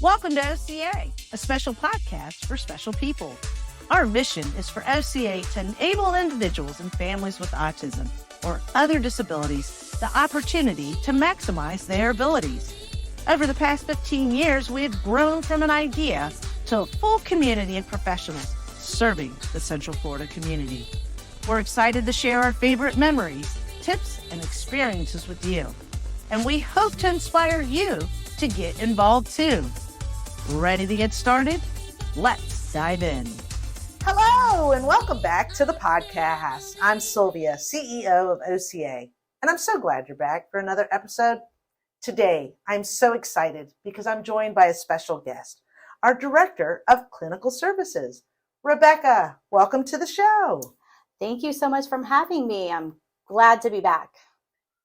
Welcome to OCA, a special podcast for special people. Our mission is for OCA to enable individuals and families with autism or other disabilities the opportunity to maximize their abilities. Over the past 15 years, we have grown from an idea to a full community of professionals serving the Central Florida community. We're excited to share our favorite memories, tips, and experiences with you. And we hope to inspire you to get involved too. Ready to get started? Let's dive in. Hello, and welcome back to the podcast. I'm Silvia, CEO of OCA, and I'm so glad you're back for another episode. Today, I'm so excited because I'm joined by a special guest, our Director of Clinical Services, Rebecca. Welcome to the show. Thank you so much for having me. I'm glad to be back.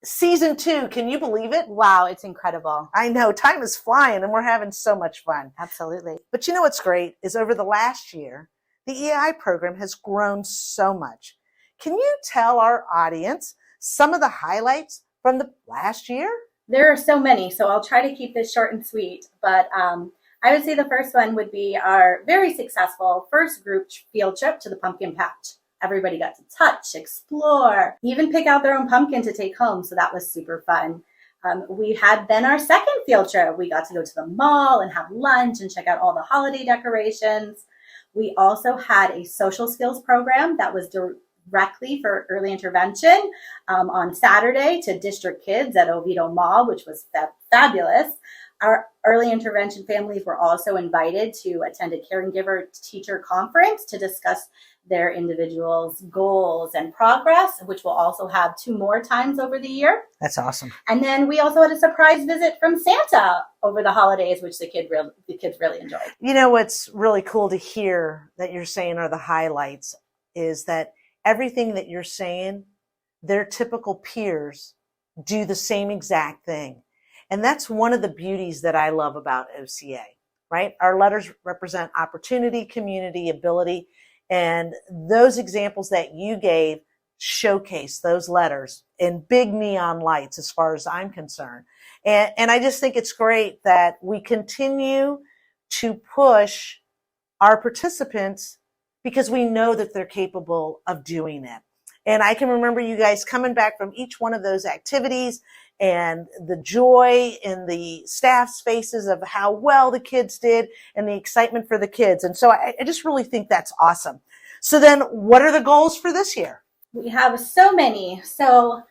Season 2, can you believe it? Wow, it's incredible. I know, time is flying and we're having so much fun. Absolutely. But you know what's great is over the last year, the EI program has grown so much. Can you tell our audience some of the highlights from the last year? There are so many, so I'll try to keep this short and sweet. But I would say the first one would be our very successful first group field trip to the pumpkin patch. Everybody got to touch, explore, even pick out their own pumpkin to take home. So that was super fun. We had then our second field trip. We got to go to the mall and have lunch and check out all the holiday decorations. We also had a social skills program that was directly for early intervention on Saturday to district kids at Oviedo Mall, which was fabulous. Our early intervention families were also invited to attend a caregiver teacher conference to discuss their individuals' goals and progress, which we'll also have 2 more times over the year. That's awesome. And then we also had a surprise visit from Santa over the holidays, which the kids really enjoyed. You know, what's really cool to hear that you're saying are the highlights is that everything that you're saying, their typical peers do the same exact thing. And that's one of the beauties that I love about OCA, right? Our letters represent opportunity, community, ability, and those examples that you gave showcase those letters in big neon lights as far as I'm concerned. And I just think it's great that we continue to push our participants because we know that they're capable of doing it. And I can remember you guys coming back from each one of those activities and the joy in the staff's faces of how well the kids did and the excitement for the kids. And so I just really think that's awesome. So then what are the goals for this year? We have so many. So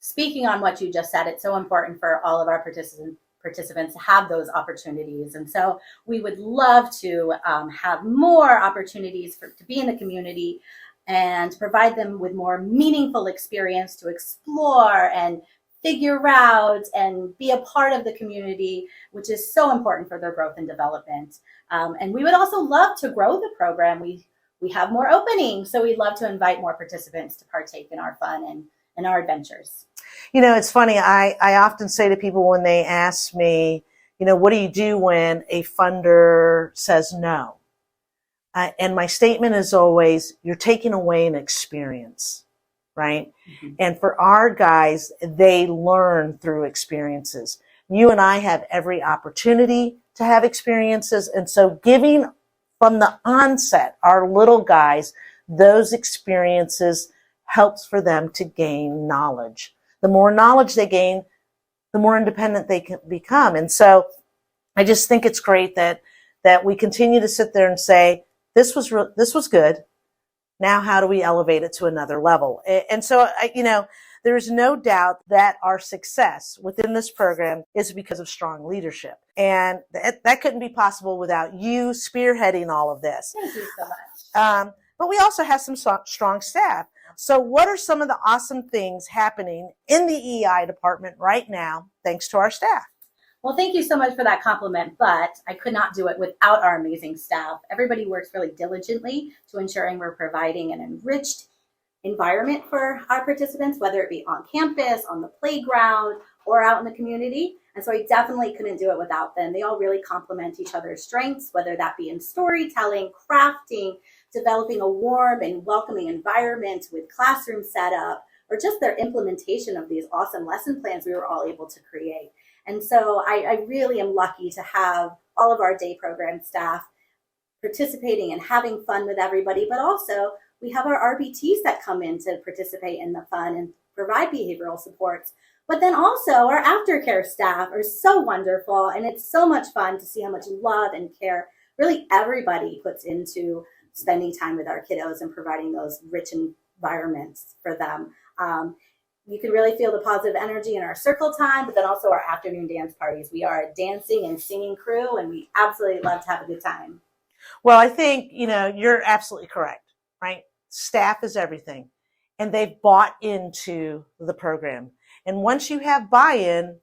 speaking on what you just said, it's so important for all of our participants to have those opportunities. And so we would love to have more opportunities to be in the community and provide them with more meaningful experience to explore and figure out and be a part of the community, which is so important for their growth and development. And we would also love to grow the program. We have more openings, so we'd love to invite more participants to partake in our fun and our adventures. You know, it's funny. I often say to people when they ask me, you know, what do you do when a funder says no? And my statement is always, you're taking away an experience, right? Mm-hmm. And for our guys, they learn through experiences. You and I have every opportunity to have experiences. And so giving from the onset, our little guys, those experiences helps for them to gain knowledge. The more knowledge they gain, the more independent they can become. And so I just think it's great that we continue to sit there and say, this was good. Now, how do we elevate it to another level? And so, there's no doubt that our success within this program is because of strong leadership. And that couldn't be possible without you spearheading all of this. Thank you so much. But we also have some strong staff. So what are some of the awesome things happening in the EI department right now, thanks to our staff? Well, thank you so much for that compliment, but I could not do it without our amazing staff. Everybody works really diligently to ensuring we're providing an enriched environment for our participants, whether it be on campus, on the playground, or out in the community. And so I definitely couldn't do it without them. They all really complement each other's strengths, whether that be in storytelling, crafting, developing a warm and welcoming environment with classroom setup, or just their implementation of these awesome lesson plans we were all able to create. And so I really am lucky to have all of our day program staff participating and having fun with everybody, but also we have our RBTs that come in to participate in the fun and provide behavioral supports. But then also our aftercare staff are so wonderful, and it's so much fun to see how much love and care really everybody puts into spending time with our kiddos and providing those rich environments for them. You can really feel the positive energy in our circle time, but then also our afternoon dance parties. We are a dancing and singing crew, and we absolutely love to have a good time. Well, I think, you're absolutely correct, right? Staff is everything, and they've bought into the program. And once you have buy-in,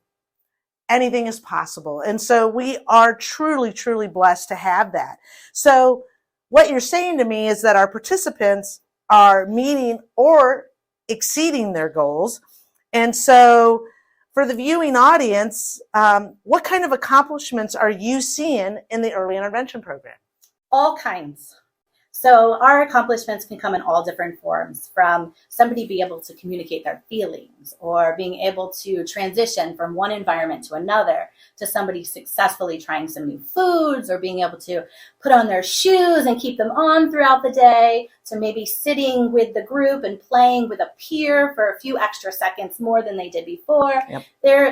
anything is possible. And so we are truly, truly blessed to have that. So what you're saying to me is that our participants are meeting or exceeding their goals. And so for the viewing audience, what kind of accomplishments are you seeing in the early intervention program? All kinds. So our accomplishments can come in all different forms, from somebody being able to communicate their feelings, or being able to transition from one environment to another, to somebody successfully trying some new foods, or being able to put on their shoes and keep them on throughout the day, to maybe sitting with the group and playing with a peer for a few extra seconds more than they did before. Yep.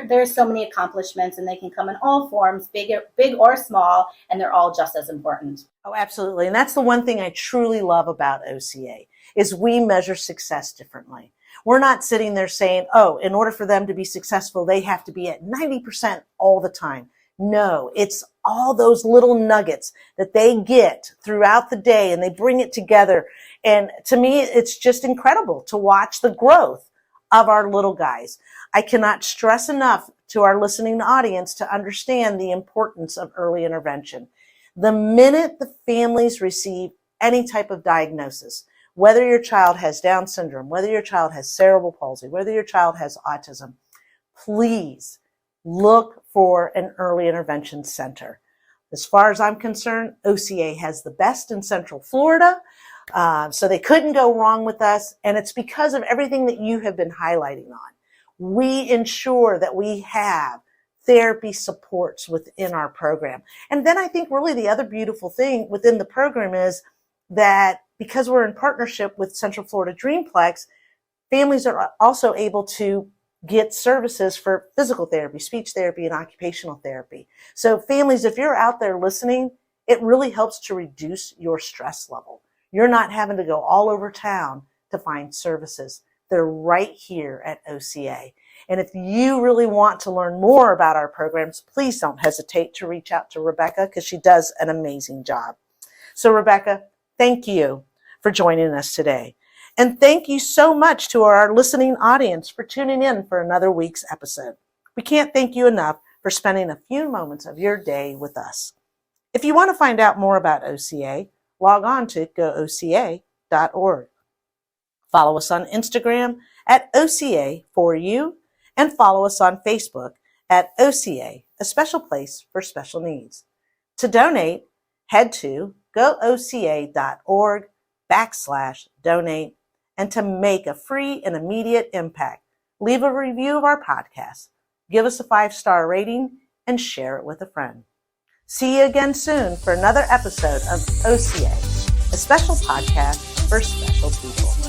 There's so many accomplishments, and they can come in all forms, big or small, and they're all just as important. Oh, absolutely. And that's the one thing I truly love about OCA is we measure success differently. We're not sitting there saying, oh, in order for them to be successful, they have to be at 90% all the time. No, it's all those little nuggets that they get throughout the day, and they bring it together. And to me, it's just incredible to watch the growth of our little guys. I cannot stress enough to our listening audience to understand the importance of early intervention. The minute the families receive any type of diagnosis, whether your child has Down syndrome, whether your child has cerebral palsy, whether your child has autism, please look for an early intervention center. As far as I'm concerned, OCA has the best in Central Florida, so they couldn't go wrong with us, and it's because of everything that you have been highlighting on. We ensure that we have therapy supports within our program. And then I think really the other beautiful thing within the program is that because we're in partnership with Central Florida Dreamplex, families are also able to get services for physical therapy, speech therapy, and occupational therapy. So families, if you're out there listening, it really helps to reduce your stress level. You're not having to go all over town to find services. They're right here at OCA. And if you really want to learn more about our programs, please don't hesitate to reach out to Rebecca, because she does an amazing job. So Rebecca, thank you for joining us today. And thank you so much to our listening audience for tuning in for another week's episode. We can't thank you enough for spending a few moments of your day with us. If you want to find out more about OCA, log on to gooca.org. Follow us on Instagram at OCA4U, and follow us on Facebook at OCA, a special place for special needs. To donate, head to gooca.org/donate, and to make a free and immediate impact, leave a review of our podcast, give us a 5-star rating, and share it with a friend. See you again soon for another episode of OCA, a special podcast for special people.